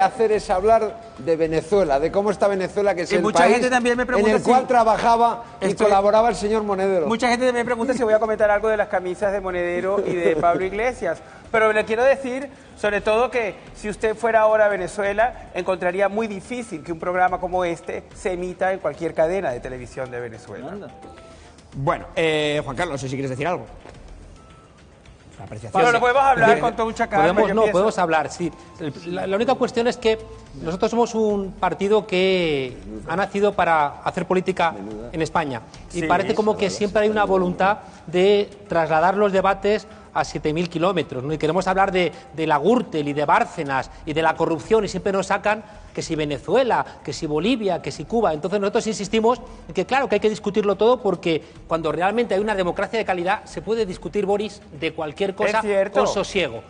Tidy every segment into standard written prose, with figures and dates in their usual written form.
hacer es hablar de Venezuela, de cómo está Venezuela, que es el mucha país gente también me pregunta en el cual trabajaba y colaboraba el señor Monedero. Mucha gente también me pregunta si voy a comentar algo de las camisas de Monedero y de Pablo Iglesias. Pero le quiero decir, sobre todo, que si usted fuera ahora a Venezuela, encontraría muy difícil que un programa como este se emita en cualquier cadena de televisión de Venezuela. Bueno, Juan Carlos, no sé si quieres decir algo. Pero no podemos hablar con toda mucha calma. Podemos hablar, sí. La única cuestión es que nosotros somos un partido que ha nacido para hacer política en España. Y parece como que siempre hay una voluntad de trasladar los debates a 7.000 kilómetros, ¿no? Y queremos hablar de la Gürtel y de Bárcenas y de la corrupción y siempre nos sacan que si Venezuela, que si Bolivia, que si Cuba. Entonces nosotros insistimos en que claro que hay que discutirlo todo porque cuando realmente hay una democracia de calidad se puede discutir, Boris, de cualquier cosa con sosiego.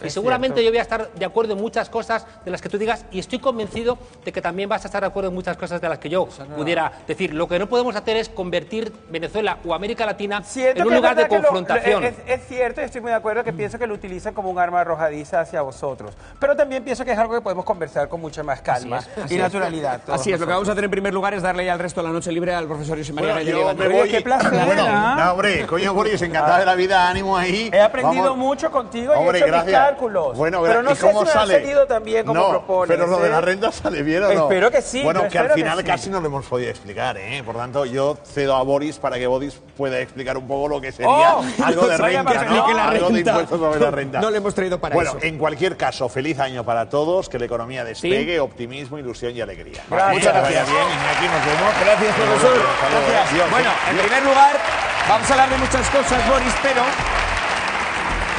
Y seguramente yo voy a estar de acuerdo en muchas cosas de las que tú digas y estoy convencido de que también vas a estar de acuerdo en muchas cosas de las que yo pudiera decir. Lo que no podemos hacer es convertir Venezuela o América Latina en un lugar de confrontación. Es cierto, y estoy muy de acuerdo que pienso que lo utilizan como un arma arrojadiza hacia vosotros. Pero también pienso que es algo que podemos conversar con mucha más calma y naturalidad. Así es, lo que vamos a hacer en primer lugar es darle ya el resto de la noche libre al profesor José María Gallego. Yo me voy. ¡Qué placer! No, hombre, coño, Boris, encantado de la vida, ánimo ahí. He aprendido mucho contigo y he hecho mis cálculos. Bueno, pero no ¿y sé cómo si me sale? has seguido también como propones. Pero lo de la renta sale bien o no. Espero que sí. Bueno, que al final casi no lo hemos podido explicar, ¿eh? Por tanto, yo cedo a Boris para que Boris pueda explicar un poco lo que sería algo de renta, ¿no? Algo de impuestos sobre la renta. No le hemos traído para eso. Bueno, en cualquier caso, feliz año para todos, que la economía despegue, optimismo, ilusión y alegría. Muchas gracias. Bien, aquí nos vemos. Gracias, profesor. Gracias. Bueno, en primer lugar, vamos a hablar de muchas cosas, Boris, pero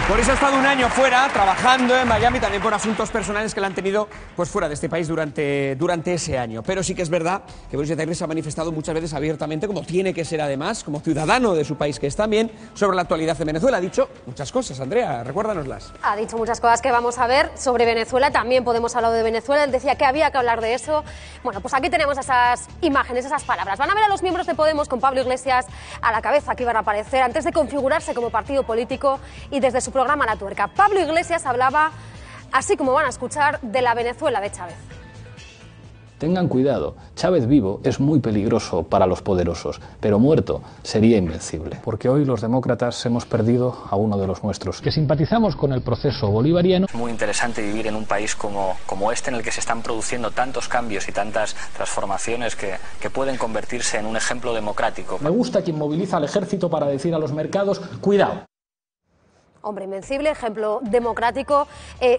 Boris ha estado un año fuera, trabajando en Miami, también por asuntos personales que le han tenido pues fuera de este país durante ese año. Pero sí que es verdad que Boris Izaguirre se ha manifestado muchas veces abiertamente, como tiene que ser además, como ciudadano de su país que es también, sobre la actualidad de Venezuela. Ha dicho muchas cosas. Andrea, recuérdanoslas. Ha dicho muchas cosas que vamos a ver sobre Venezuela. También podemos hablar de Venezuela. Él decía que había que hablar de eso. Bueno, pues aquí tenemos esas imágenes, esas palabras. Van a ver a los miembros de Podemos con Pablo Iglesias a la cabeza que iban a aparecer antes de configurarse como partido político y desde su programa La Tuerca. Pablo Iglesias hablaba, así como van a escuchar, de la Venezuela de Chávez. Tengan cuidado, Chávez vivo es muy peligroso para los poderosos, pero muerto sería invencible. Porque hoy los demócratas hemos perdido a uno de los nuestros, que simpatizamos con el proceso bolivariano. Es muy interesante vivir en un país como este, en el que se están produciendo tantos cambios y tantas transformaciones que pueden convertirse en un ejemplo democrático. Me gusta quien moviliza al ejército para decir a los mercados, cuidado. Hombre invencible, ejemplo democrático,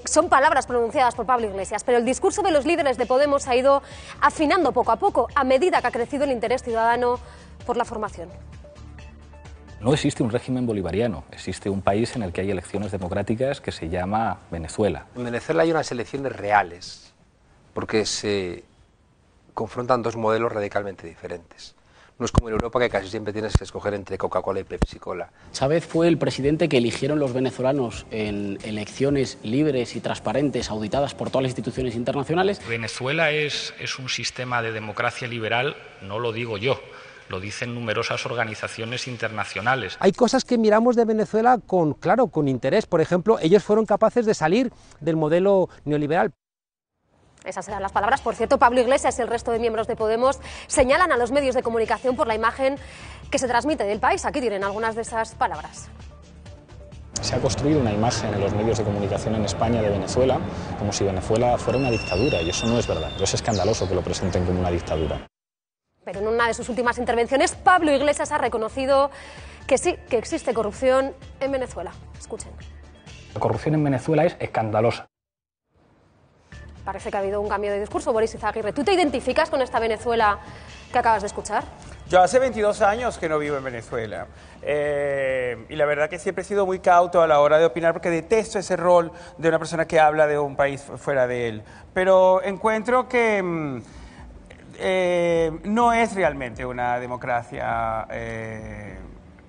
son palabras pronunciadas por Pablo Iglesias, pero el discurso de los líderes de Podemos ha ido afinando poco a poco, a medida que ha crecido el interés ciudadano por la formación. No existe un régimen bolivariano, existe un país en el que hay elecciones democráticas que se llama Venezuela. En Venezuela hay unas elecciones reales, porque se confrontan dos modelos radicalmente diferentes. No es como en Europa, que casi siempre tienes que escoger entre Coca-Cola y Pepsi-Cola. Chávez fue el presidente que eligieron los venezolanos en elecciones libres y transparentes, auditadas por todas las instituciones internacionales. Venezuela es un sistema de democracia liberal, no lo digo yo, lo dicen numerosas organizaciones internacionales. Hay cosas que miramos de Venezuela con interés. Por ejemplo, ellos fueron capaces de salir del modelo neoliberal. Esas eran las palabras. Por cierto, Pablo Iglesias y el resto de miembros de Podemos señalan a los medios de comunicación por la imagen que se transmite del país. Aquí tienen algunas de esas palabras. Se ha construido una imagen en los medios de comunicación en España de Venezuela como si Venezuela fuera una dictadura, y eso no es verdad. Es escandaloso que lo presenten como una dictadura. Pero en una de sus últimas intervenciones, Pablo Iglesias ha reconocido que sí, que existe corrupción en Venezuela. Escuchen. La corrupción en Venezuela es escandalosa. Parece que ha habido un cambio de discurso, Boris Izaguirre. ¿Tú te identificas con esta Venezuela que acabas de escuchar? Yo hace 22 años que no vivo en Venezuela y la verdad que siempre he sido muy cauto a la hora de opinar porque detesto ese rol de una persona que habla de un país fuera de él. Pero encuentro que no es realmente una democracia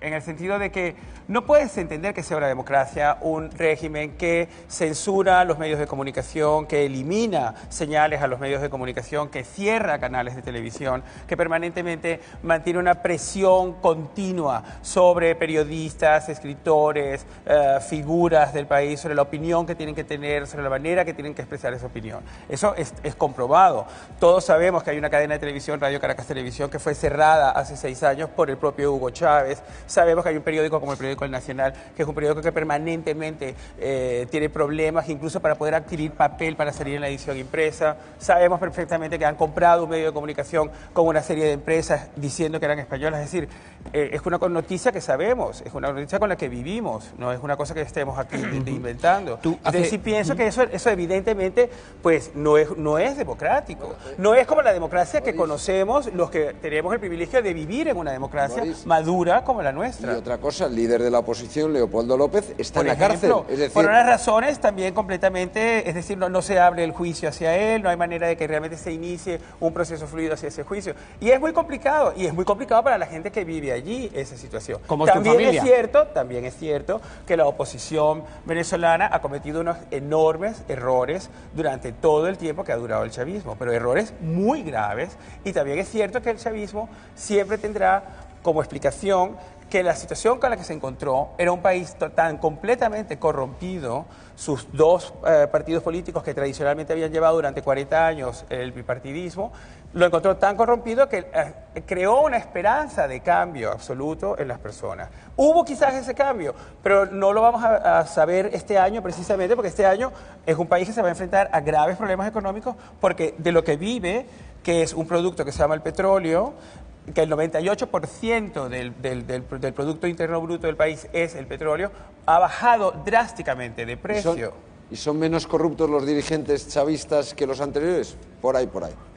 en el sentido de que no puedes entender que sea una democracia un régimen que censura los medios de comunicación, que elimina señales a los medios de comunicación, que cierra canales de televisión, que permanentemente mantiene una presión continua sobre periodistas, escritores, figuras del país, sobre la opinión que tienen que tener, sobre la manera que tienen que expresar esa opinión. Eso es comprobado. Todos sabemos que hay una cadena de televisión, Radio Caracas Televisión, que fue cerrada hace 6 años por el propio Hugo Chávez. Sabemos que hay un periódico como el periódico El Nacional, que es un periódico que permanentemente tiene problemas, incluso para poder adquirir papel para salir en la edición impresa. Sabemos perfectamente que han comprado un medio de comunicación con una serie de empresas diciendo que eran españolas. Es decir, es una noticia que sabemos, es una noticia con la que vivimos, no es una cosa que estemos aquí inventando. Entonces sí pienso que eso evidentemente pues no es democrático. No es como la democracia que conocemos los que tenemos el privilegio de vivir en una democracia madura como la nuestra. Y otra cosa, el líder de la oposición, Leopoldo López, está en la cárcel. Es decir, por unas razones también completamente, es decir, no se abre el juicio hacia él, no hay manera de que realmente se inicie un proceso fluido hacia ese juicio. Y es muy complicado para la gente que vive allí esa situación. Como es tu familia. También es cierto que la oposición venezolana ha cometido unos enormes errores durante todo el tiempo que ha durado el chavismo, pero errores muy graves, y también es cierto que el chavismo siempre tendrá como explicación que la situación con la que se encontró era un país tan completamente corrompido, sus dos partidos políticos que tradicionalmente habían llevado durante 40 años el bipartidismo, lo encontró tan corrompido que creó una esperanza de cambio absoluto en las personas. Hubo quizás ese cambio, pero no lo vamos a saber este año precisamente porque este año es un país que se va a enfrentar a graves problemas económicos porque de lo que vive, que es un producto que se llama el petróleo, que el 98% del Producto Interno Bruto del país es el petróleo, ha bajado drásticamente de precio. ¿Y son menos corruptos los dirigentes chavistas que los anteriores? Por ahí.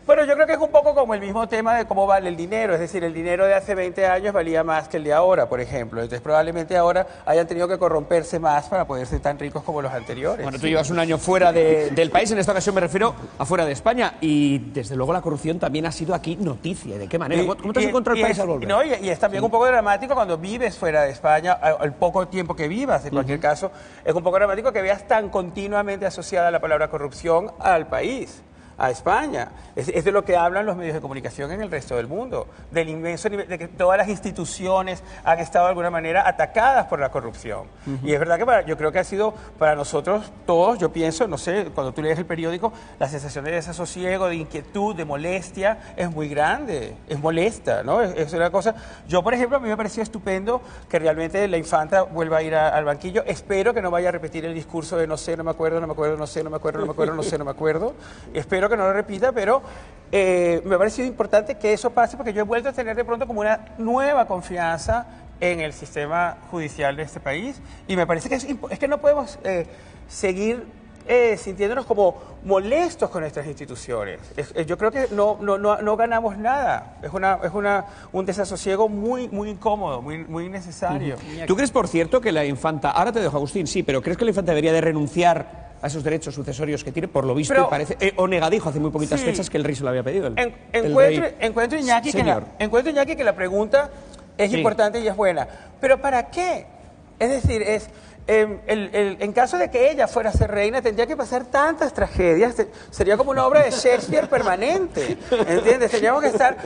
Pero yo creo que es un poco como el mismo tema de cómo vale el dinero, es decir, el dinero de hace 20 años valía más que el de ahora, por ejemplo. Entonces probablemente ahora hayan tenido que corromperse más para poder ser tan ricos como los anteriores. Bueno, tú llevas un año fuera del país, en esta ocasión me refiero a fuera de España, y desde luego la corrupción también ha sido aquí noticia. ¿De qué manera? ¿Cómo te has encontrado el país al volver? No, y es también un poco dramático cuando vives fuera de España, al poco tiempo que vivas, en cualquier caso, es un poco dramático que veas tan continuamente asociada la palabra corrupción al país, a España. Es de lo que hablan los medios de comunicación en el resto del mundo, del inmenso nivel, de que todas las instituciones han estado de alguna manera atacadas por la corrupción. Y es verdad que yo creo que ha sido para nosotros todos, yo pienso, no sé, cuando tú lees el periódico, la sensación de desasosiego, de inquietud, de molestia, es muy grande, es molesta, ¿no? Es una cosa. Yo, por ejemplo, a mí me pareció estupendo que realmente la infanta vuelva a ir al banquillo. Espero que no vaya a repetir el discurso de no sé, no me acuerdo, no me acuerdo, no sé, no me acuerdo, no me acuerdo, no sé, no me acuerdo. Espero que no lo repita, pero me ha parecido importante que eso pase porque yo he vuelto a tener de pronto como una nueva confianza en el sistema judicial de este país y me parece que es que no podemos seguir sintiéndonos como molestos con nuestras instituciones. Yo creo que no ganamos nada. Es un desasosiego muy incómodo, muy innecesario. ¿Tú crees, por cierto, que la infanta, ahora te dejo, Agustín, sí, pero crees que la infanta debería de renunciar a esos derechos sucesorios que tiene, por lo visto, parece, Onega dijo hace muy poquitas fechas que el rey se lo había pedido. Encuentro, Iñaki, que la pregunta es importante y es buena. ¿Pero para qué? Es decir, en caso de que ella fuera a ser reina, tendría que pasar tantas tragedias, sería como una obra de Shakespeare permanente, ¿entiendes? Tendríamos que estar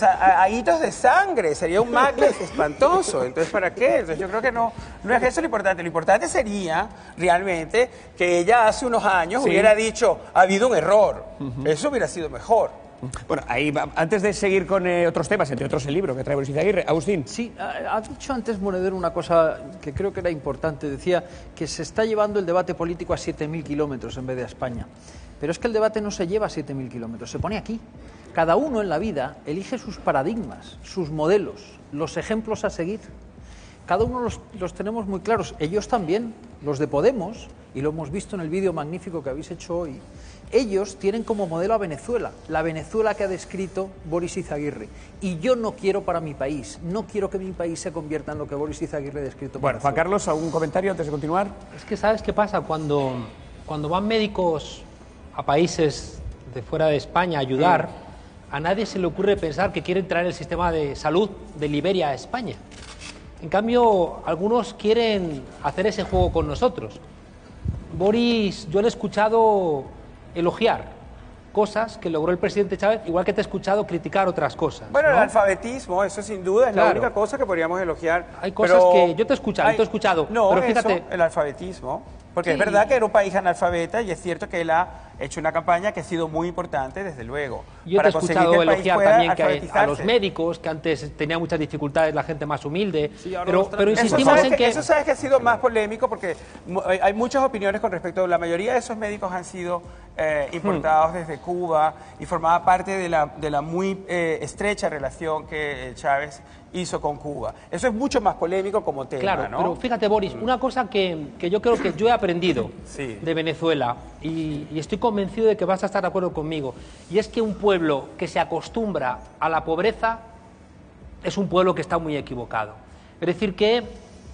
a hitos de sangre, sería un Macbeth espantoso. Entonces, ¿para qué? Entonces, yo creo que no es eso lo importante. Lo importante sería, realmente, que ella hace unos años hubiera dicho, ha habido un error. Eso hubiera sido mejor. Bueno, ahí antes de seguir con otros temas, entre otros el libro que trae Boris Izaguirre, Agustín. Sí, ha dicho antes Monedero una cosa que creo que era importante. Decía que se está llevando el debate político a 7.000 kilómetros en vez de a España. Pero es que el debate no se lleva a 7.000 kilómetros, se pone aquí. Cada uno en la vida elige sus paradigmas, sus modelos, los ejemplos a seguir. Cada uno los tenemos muy claros. Ellos también, los de Podemos, y lo hemos visto en el vídeo magnífico que habéis hecho hoy. Ellos tienen como modelo a Venezuela, la Venezuela que ha descrito Boris Izaguirre. Y yo no quiero para mi país, no quiero que mi país se convierta en lo que Boris Izaguirre ha descrito. Bueno, Juan Carlos, ¿algún comentario antes de continuar? Es que ¿sabes qué pasa? Cuando van médicos a países de fuera de España a ayudar, a nadie se le ocurre pensar que quieren traer el sistema de salud de Liberia a España. En cambio, algunos quieren hacer ese juego con nosotros. Boris, yo le he escuchado elogiar cosas que logró el presidente Chávez, igual que te he escuchado criticar otras cosas. Bueno, ¿no? el alfabetismo, eso sin duda es la única cosa que podríamos elogiar. Hay cosas que yo te he escuchado, No, pero fíjate, eso, el alfabetismo, porque Sí. es verdad que era un país analfabeta y es cierto que él ha hecho una campaña que ha sido muy importante, desde luego. yo te he escuchado elogiar también que a los alfabetizarse. médicos, que antes tenía muchas dificultades, la gente más humilde, pero Eso insistimos sabes en que... Eso sabes que ha sido más polémico porque hay muchas opiniones con respecto a la mayoría de esos médicos han sido importados desde Cuba y formaba parte de la muy estrecha relación que Chávez hizo con Cuba. Eso es mucho más polémico como tema, Claro, ¿no? pero fíjate, Boris, una cosa que yo creo que yo he aprendido de Venezuela y estoy convencido de que vas a estar de acuerdo conmigo, y es que un pueblo que se acostumbra a la pobreza es un pueblo que está muy equivocado. Es decir, que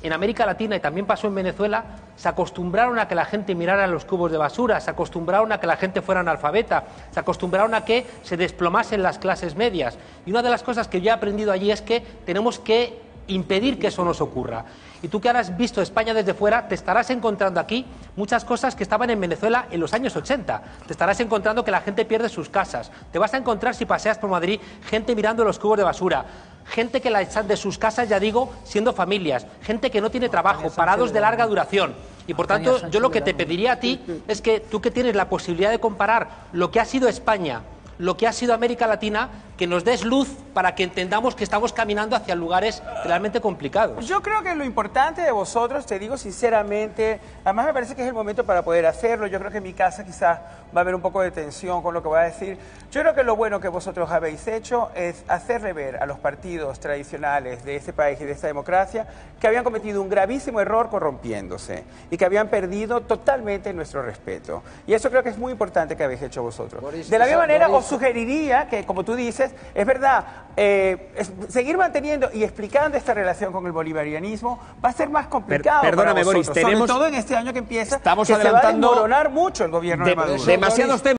en América Latina, y también pasó en Venezuela, se acostumbraron a que la gente mirara los cubos de basura, se acostumbraron a que la gente fuera analfabeta, se acostumbraron a que se desplomasen las clases medias. Y una de las cosas que yo he aprendido allí es que tenemos que impedir que eso nos ocurra. Y tú que ahora has visto España desde fuera, te estarás encontrando aquí muchas cosas que estaban en Venezuela en los años 80. Te estarás encontrando que la gente pierde sus casas. Te vas a encontrar, si paseas por Madrid, gente mirando los cubos de basura. Gente que la echan de sus casas, ya digo, siendo familias. Gente que no tiene trabajo, parados de larga duración. Y por tanto, yo lo que te pediría a ti es que tú que tienes la posibilidad de comparar lo que ha sido España, lo que ha sido América Latina, que nos des luz para que entendamos que estamos caminando hacia lugares realmente complicados. Yo creo que lo importante de vosotros, te digo sinceramente, además me parece que es el momento para poder hacerlo. Yo creo que en mi casa quizás va a haber un poco de tensión con lo que voy a decir. Yo creo que lo bueno que vosotros habéis hecho es hacerle ver a los partidos tradicionales de este país y de esta democracia que habían cometido un gravísimo error corrompiéndose y que habían perdido totalmente nuestro respeto. Y eso creo que es muy importante que habéis hecho vosotros. De la misma manera, os sugeriría que, como tú dices, es verdad, seguir manteniendo y explicando esta relación con el bolivarianismo va a ser más complicado. Perdóname, para Boris, vosotros, sobre todo en este año que empieza, estamos que adelantando se va a desmoronar mucho el gobierno de Maduro. Demasiados temas.